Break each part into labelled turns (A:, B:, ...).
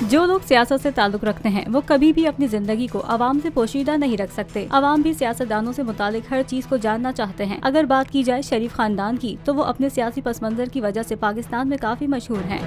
A: जो लोग सियासत से ताल्लुक रखते हैं वो कभी भी अपनी जिंदगी को आवाम से पोशीदा नहीं रख सकते। आवाम भी सियासतदानों से मुतालिक हर चीज को जानना चाहते हैं। अगर बात की जाए शरीफ खानदान की तो वो अपने सियासी पस मंजर की वजह से पाकिस्तान में काफी मशहूर हैं।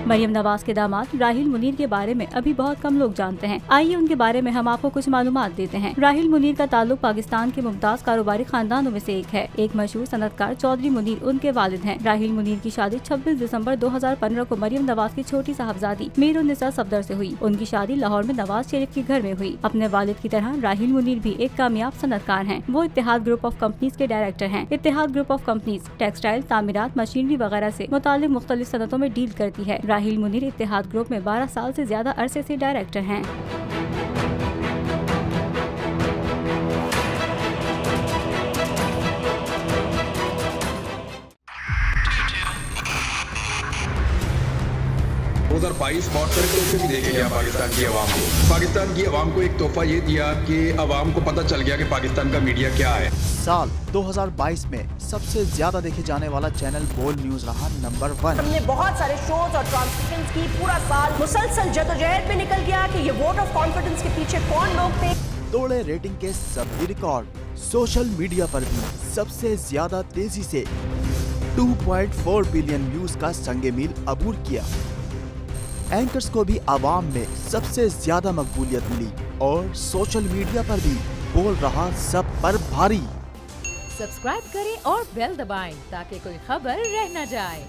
A: मरियम नवाज के दामाद राहिल मुनीर के बारे में अभी बहुत कम लोग जानते हैं। आइए उनके बारे में हम आपको कुछ मालूमात देते हैं। राहिल मुनीर का ताल्लुक पाकिस्तान के मुमताज कारोबारी खानदानों में से एक है। एक मशहूर सनतकार चौधरी मुनीर उनके वालिद हैं। राहिल मुनीर की शादी 26 दिसंबर 2015 को मरियम नवाज की छोटी साहबजादी मीरुन्निसा सफदर से हुई। उनकी शादी लाहौर में नवाज शरीफ के घर में हुई। अपने वालिद की तरह राहिल मुनीर भी एक कामयाब सनतकार हैं। वो इत्तेहाद ग्रुप ऑफ कंपनीज के डायरेक्टर हैं। Ittehad group of companies textile, तामीरात, मशीनरी वगैरह से मुतालिक मुख्तलिफ सनतों में डील करती है। राहिल मुनीर इत्तेहाद ग्रुप में 12 साल से ज्यादा अरसे से डायरेक्टर हैं।
B: बहुत सारे तोहफे भी देके गया पाकिस्तान की आवाम को। पाकिस्तान की आवाम को एक तोहफा ये दिया कि आवाम को पता चल गया कि पाकिस्तान का मीडिया क्या है।
C: साल 2022 में सबसे ज्यादा देखे जाने वाला चैनल बोल न्यूज रहा नंबर 1।
D: हमने बहुत सारे शोज और ट्रांसमिशंस की। पूरा साल मुसलसल जदोजहद में निकल गया कि ये वोट ऑफ कॉन्फिडेंस के पीछे कौन लोग थे।
C: तोड़े रेटिंग के सभी रिकॉर्ड। सोशल मीडिया पर भी सबसे ज्यादा तेजी से 2.4 बिलियन व्यूज का संगे मील अबूर किया। एंकर्स को भी आवाम में सबसे ज्यादा मकबूलियत मिली और सोशल मीडिया पर भी बोल रहा सब पर भारी।
E: सब्सक्राइब करें और बेल दबाएं ताकि कोई खबर रह न जाए।